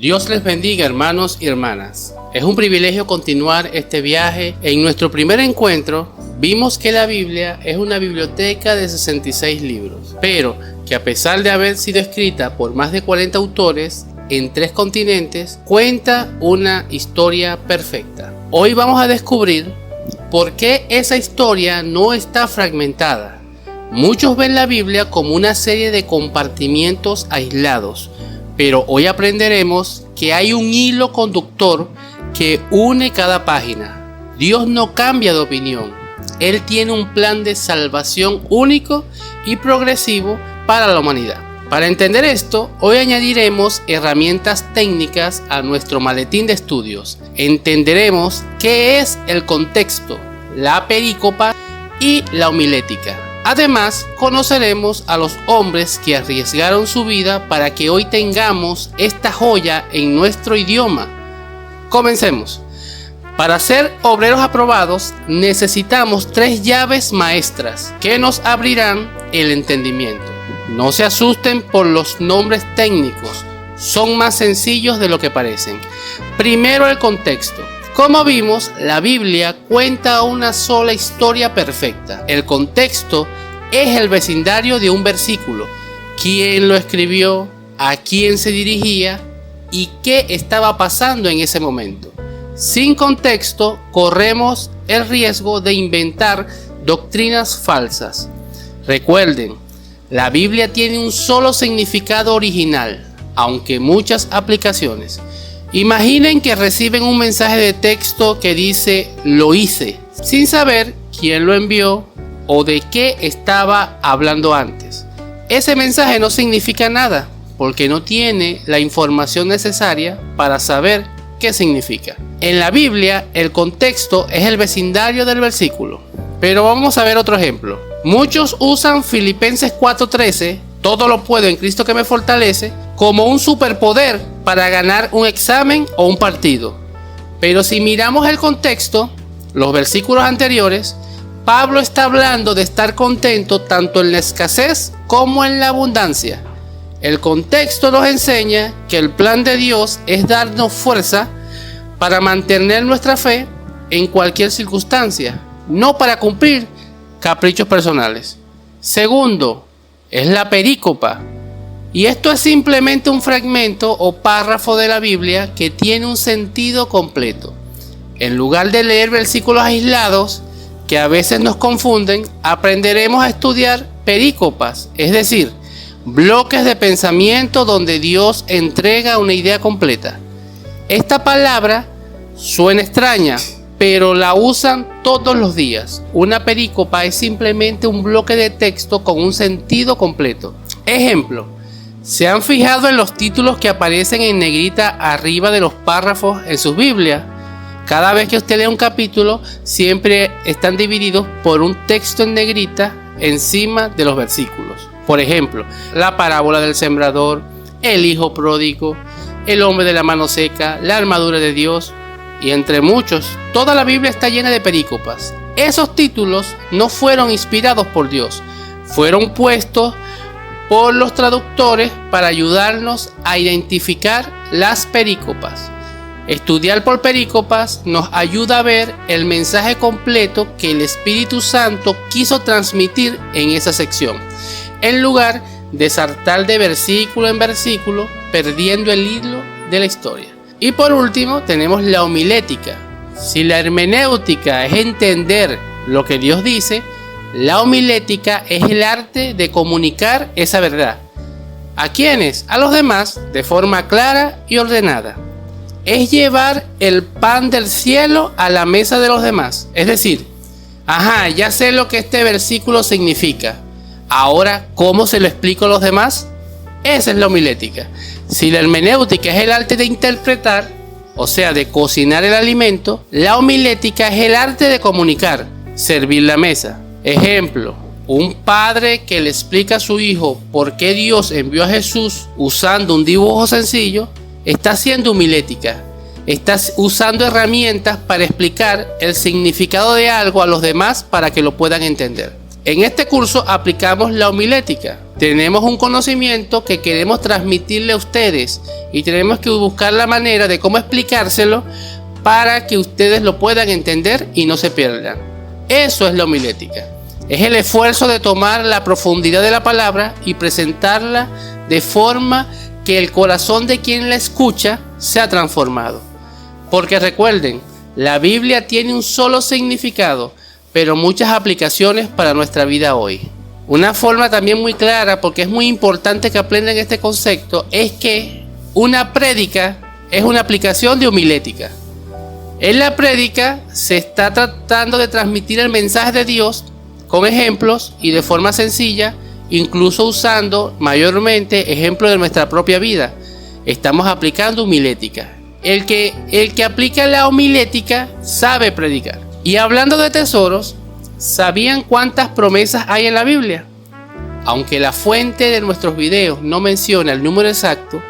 Dios les bendiga, hermanos y hermanas. Es un privilegio continuar este viaje. En nuestro primer encuentro vimos que la Biblia es una biblioteca de 66 libros, pero que a pesar de haber sido escrita por más de 40 autores en 3 continentes, cuenta una historia perfecta. Hoy vamos a descubrir por qué esa historia no está fragmentada. Muchos ven la Biblia como una serie de compartimientos aislados, pero hoy aprenderemos que hay un hilo conductor que une cada página. Dios no cambia de opinión. Él tiene un plan de salvación único y progresivo para la humanidad. Para entender esto, hoy añadiremos herramientas técnicas a nuestro maletín de estudios. Entenderemos qué es el contexto, la perícopa y la homilética. Además, conoceremos a los hombres que arriesgaron su vida para que hoy tengamos esta joya en nuestro idioma. Comencemos. Para ser obreros aprobados, necesitamos 3 llaves maestras que nos abrirán el entendimiento. No se asusten por los nombres técnicos, son más sencillos de lo que parecen. Primero, el contexto. Como vimos, la Biblia cuenta una sola historia perfecta. El contexto es el vecindario de un versículo. ¿Quién lo escribió? ¿A quién se dirigía? ¿Y qué estaba pasando en ese momento? Sin contexto, corremos el riesgo de inventar doctrinas falsas. Recuerden, la Biblia tiene un solo significado original, aunque muchas aplicaciones. Imaginen que reciben un mensaje de texto que dice "lo hice", sin saber quién lo envió o de qué estaba hablando antes. Ese mensaje no significa nada, porque no tiene la información necesaria para saber qué significa. En la Biblia, el contexto es el vecindario del versículo. Pero vamos a ver otro ejemplo. Muchos usan Filipenses 4:13, todo lo puedo en Cristo que me fortalece, como un superpoder para ganar un examen o un partido. Pero si miramos el contexto, los versículos anteriores, Pablo está hablando de estar contento tanto en la escasez como en la abundancia. El contexto nos enseña que el plan de Dios es darnos fuerza para mantener nuestra fe en cualquier circunstancia, no para cumplir caprichos personales. Segundo, es la perícopa. Y esto es simplemente un fragmento o párrafo de la Biblia que tiene un sentido completo. En lugar de leer versículos aislados que a veces nos confunden, aprenderemos a estudiar perícopas, es decir, bloques de pensamiento donde Dios entrega una idea completa. Esta palabra suena extraña, pero la usan todos los días. Una perícopa es simplemente un bloque de texto con un sentido completo. Ejemplo, ¿se han fijado en los títulos que aparecen en negrita arriba de los párrafos en sus Biblias? Cada vez que usted lee un capítulo, siempre están divididos por un texto en negrita encima de los versículos. Por ejemplo, la parábola del sembrador, el hijo pródigo, el hombre de la mano seca, la armadura de Dios, y entre muchos. Toda la Biblia está llena de perícopas. Esos títulos no fueron inspirados por Dios, fueron puestos por los traductores para ayudarnos a identificar las perícopas. Estudiar por perícopas nos ayuda a ver el mensaje completo que el Espíritu Santo quiso transmitir en esa sección, en lugar de saltar de versículo en versículo, perdiendo el hilo de la historia. Y por último, tenemos la homilética. Si la hermenéutica es entender lo que Dios dice, la homilética es el arte de comunicar esa verdad. ¿A quiénes? A los demás, de forma clara y ordenada. Es llevar el pan del cielo a la mesa de los demás. Es decir, ya sé lo que este versículo significa. Ahora, ¿cómo se lo explico a los demás? Esa es la homilética. Si la hermenéutica es el arte de interpretar, o sea, de cocinar el alimento, la homilética es el arte de comunicar, servir la mesa. Ejemplo, un padre que le explica a su hijo por qué Dios envió a Jesús usando un dibujo sencillo, está haciendo homilética. Está usando herramientas para explicar el significado de algo a los demás para que lo puedan entender. En este curso aplicamos la homilética. Tenemos un conocimiento que queremos transmitirle a ustedes y tenemos que buscar la manera de cómo explicárselo para que ustedes lo puedan entender y no se pierdan. Eso es la homilética. Es el esfuerzo de tomar la profundidad de la palabra y presentarla de forma que el corazón de quien la escucha sea transformado. Porque recuerden, la Biblia tiene un solo significado, pero muchas aplicaciones para nuestra vida hoy. Una forma también muy clara, porque es muy importante que aprendan este concepto, es que una prédica es una aplicación de homilética. En la prédica se está tratando de transmitir el mensaje de Dios con ejemplos y de forma sencilla, incluso usando mayormente ejemplos de nuestra propia vida. Estamos aplicando homilética. El que aplica la homilética sabe predicar. Y hablando de tesoros, ¿sabían cuántas promesas hay en la Biblia? Aunque la fuente de nuestros videos no menciona el número exacto,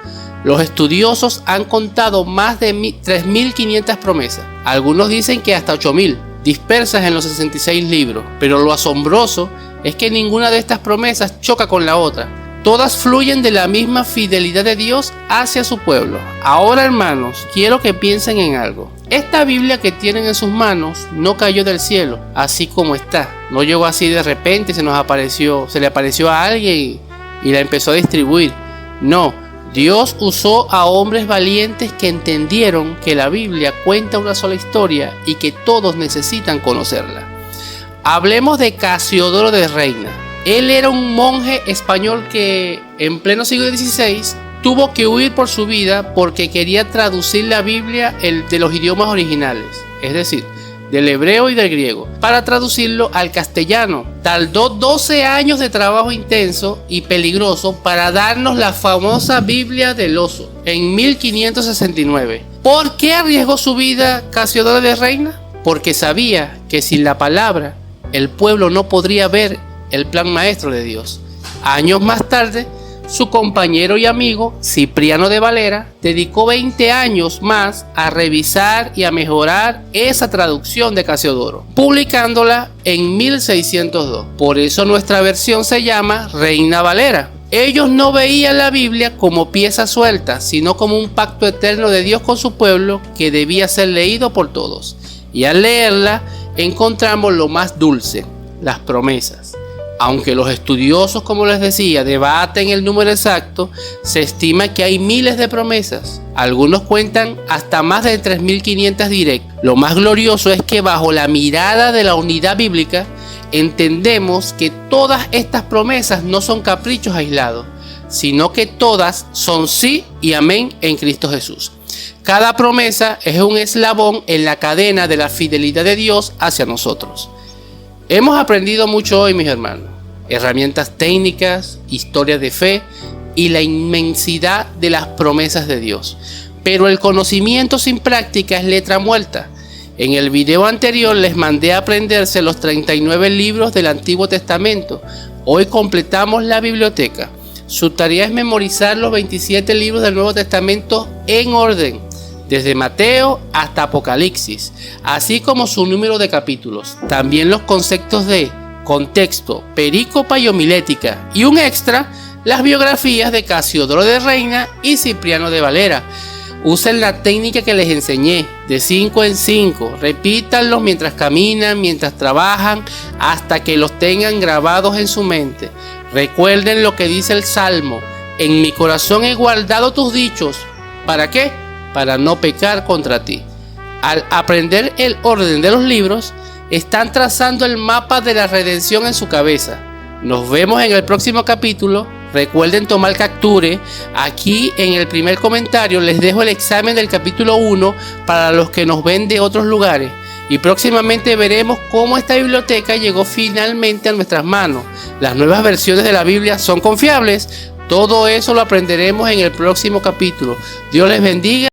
los estudiosos han contado más de 3.500 promesas. Algunos dicen que hasta 8.000, dispersas en los 66 libros. Pero lo asombroso es que ninguna de estas promesas choca con la otra. Todas fluyen de la misma fidelidad de Dios hacia su pueblo. Ahora, hermanos, quiero que piensen en algo. Esta Biblia que tienen en sus manos no cayó del cielo, así como está. No llegó así de repente, se le apareció a alguien y la empezó a distribuir. No, Dios usó a hombres valientes que entendieron que la Biblia cuenta una sola historia y que todos necesitan conocerla. Hablemos de Casiodoro de Reina. Él era un monje español que en pleno siglo XVI tuvo que huir por su vida porque quería traducir la Biblia de los idiomas originales, es decir, del hebreo y del griego, para traducirlo al castellano. Tardó 12 años de trabajo intenso y peligroso para darnos la famosa Biblia del oso en 1569. ¿Por qué arriesgó su vida Casiodoro de Reina? Porque sabía que sin la palabra el pueblo no podría ver el plan maestro de Dios. Años más tarde, su compañero y amigo Cipriano de Valera dedicó 20 años más a revisar y a mejorar esa traducción de Casiodoro, publicándola en 1602. Por eso nuestra versión se llama Reina Valera. Ellos no veían la Biblia como pieza suelta, sino como un pacto eterno de Dios con su pueblo que debía ser leído por todos. Y al leerla encontramos lo más dulce, las promesas. Aunque los estudiosos, como les decía, debaten el número exacto, se estima que hay miles de promesas. Algunos cuentan hasta más de 3.500 directas. Lo más glorioso es que bajo la mirada de la unidad bíblica, entendemos que todas estas promesas no son caprichos aislados, sino que todas son sí y amén en Cristo Jesús. Cada promesa es un eslabón en la cadena de la fidelidad de Dios hacia nosotros. Hemos aprendido mucho hoy, mis hermanos. Herramientas técnicas, historias de fe y la inmensidad de las promesas de Dios. Pero el conocimiento sin práctica es letra muerta. En el video anterior les mandé a aprenderse los 39 libros del Antiguo Testamento. Hoy completamos la biblioteca. Su tarea es memorizar los 27 libros del Nuevo Testamento en orden, desde Mateo hasta Apocalipsis, así como su número de capítulos. También los conceptos de contexto, perícopa y homilética. Y un extra, las biografías de Casiodoro de Reina y Cipriano de Valera. Usen la técnica que les enseñé, de 5 en 5. Repítanlos mientras caminan, mientras trabajan, hasta que los tengan grabados en su mente. Recuerden lo que dice el Salmo: en mi corazón he guardado tus dichos. ¿Para qué? Para no pecar contra ti. Al aprender el orden de los libros, están trazando el mapa de la redención en su cabeza. Nos vemos en el próximo capítulo. Recuerden tomar capture. Aquí en el primer comentario les dejo el examen del capítulo 1 para los que nos ven de otros lugares. Y próximamente veremos cómo esta biblioteca llegó finalmente a nuestras manos. Las nuevas versiones de la Biblia son confiables. Todo eso lo aprenderemos en el próximo capítulo. Dios les bendiga.